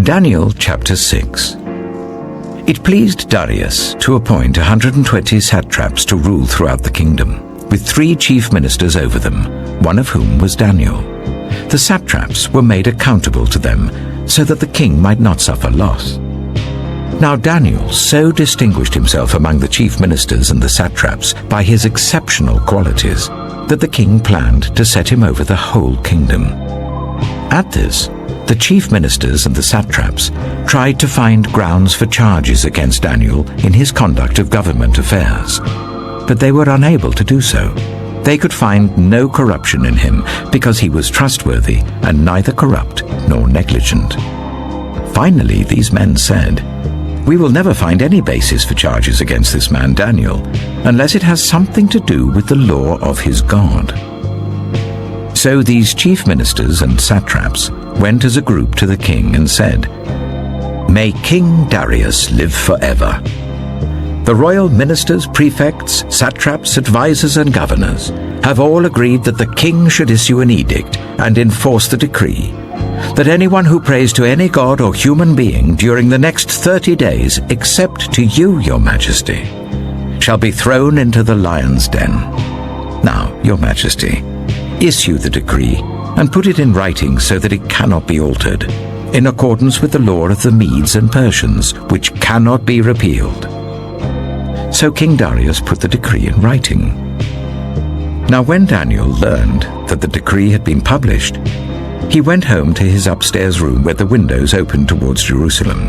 Daniel chapter 6. It pleased Darius to appoint 120 satraps to rule throughout the kingdom, with 3 chief ministers over them, one of whom was Daniel. The satraps were made accountable to them, so that the king might not suffer loss. Now Daniel so distinguished himself among the chief ministers and the satraps by his exceptional qualities, that the king planned to set him over the whole kingdom. At this, the chief ministers and the satraps tried to find grounds for charges against Daniel in his conduct of government affairs, but they were unable to do so. They could find no corruption in him because he was trustworthy and neither corrupt nor negligent. Finally, these men said, "We will never find any basis for charges against this man Daniel, unless it has something to do with the law of his God." So these chief ministers and satraps went as a group to the king and said, "May King Darius live forever. The royal ministers, prefects, satraps, advisors, and governors have all agreed that the king should issue an edict and enforce the decree that anyone who prays to any god or human being during the next 30 days, except to you, your majesty, shall be thrown into the lion's den. Now, your majesty, issue the decree and put it in writing so that it cannot be altered, in accordance with the law of the Medes and Persians, which cannot be repealed." So King Darius put the decree in writing. Now when Daniel learned that the decree had been published, he went home to his upstairs room where the windows opened towards Jerusalem.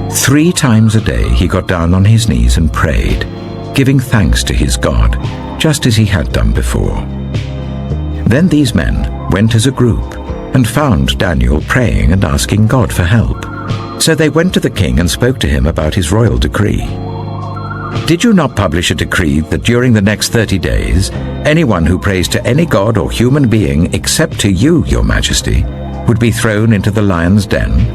3 times a day he got down on his knees and prayed, giving thanks to his God, just as he had done before. Then these men went as a group and found Daniel praying and asking God for help. So they went to the king and spoke to him about his royal decree. "Did you not publish a decree that during the next 30 days, anyone who prays to any god or human being except to you, your majesty, would be thrown into the lion's den?"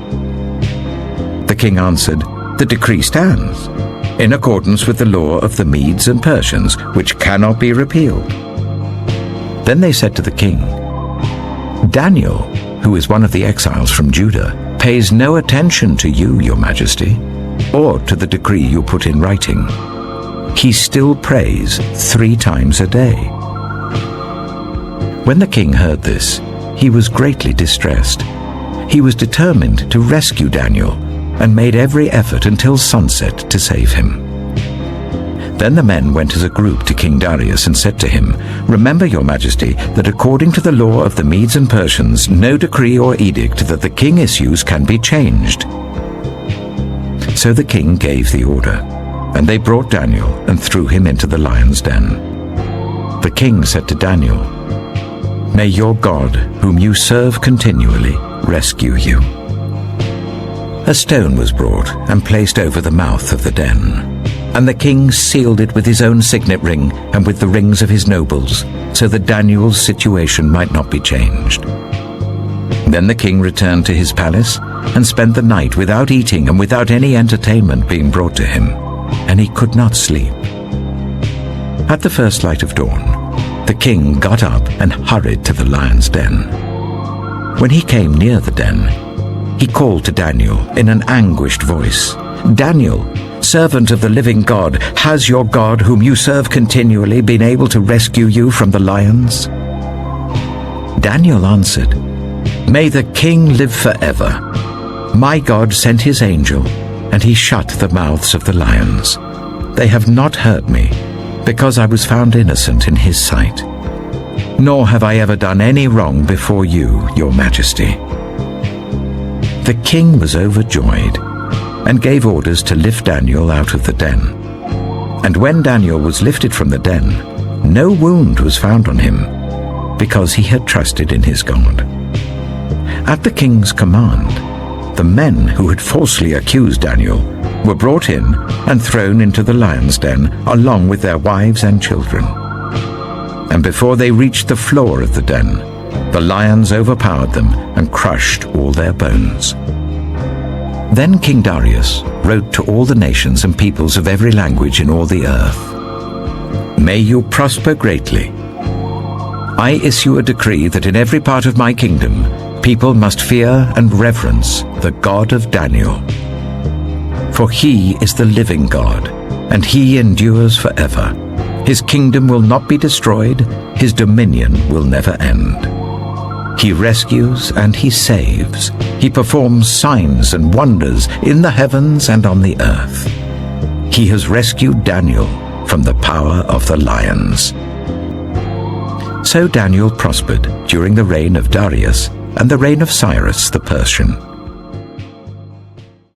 The king answered, "The decree stands, in accordance with the law of the Medes and Persians, which cannot be repealed." Then they said to the king, "Daniel, who is one of the exiles from Judah, pays no attention to you, your majesty, or to the decree you put in writing. He still prays 3 times a day." When the king heard this, he was greatly distressed. He was determined to rescue Daniel and made every effort until sunset to save him. Then the men went as a group to King Darius and said to him, "Remember, your majesty, that according to the law of the Medes and Persians, no decree or edict that the king issues can be changed." So the king gave the order, and they brought Daniel and threw him into the lion's den. The king said to Daniel, "May your God, whom you serve continually, rescue you." A stone was brought and placed over the mouth of the den, and the king sealed it with his own signet ring and with the rings of his nobles, so that Daniel's situation might not be changed. Then the king returned to his palace and spent the night without eating and without any entertainment being brought to him, and he could not sleep. At the first light of dawn, the king got up and hurried to the lion's den. When he came near the den, he called to Daniel in an anguished voice, "Daniel, servant of the living God, has your God, whom you serve continually, been able to rescue you from the lions?" Daniel answered, "May the king live forever. My God sent his angel, and he shut the mouths of the lions. They have not hurt me, because I was found innocent in his sight. Nor have I ever done any wrong before you, your majesty." The king was overjoyed and gave orders to lift Daniel out of the den. And when Daniel was lifted from the den, no wound was found on him, because he had trusted in his God. At the king's command, the men who had falsely accused Daniel were brought in and thrown into the lion's den along with their wives and children. And before they reached the floor of the den, the lions overpowered them and crushed all their bones. Then King Darius wrote to all the nations and peoples of every language in all the earth, "May you prosper greatly. I issue a decree that in every part of my kingdom, People must fear and reverence the God of Daniel. For he is the living God, and he endures forever. His kingdom will not be destroyed, his dominion will never end. He rescues and he saves. He performs signs and wonders in the heavens and on the earth. He has rescued Daniel from the power of the lions. So Daniel prospered during the reign of Darius and the reign of Cyrus the Persian.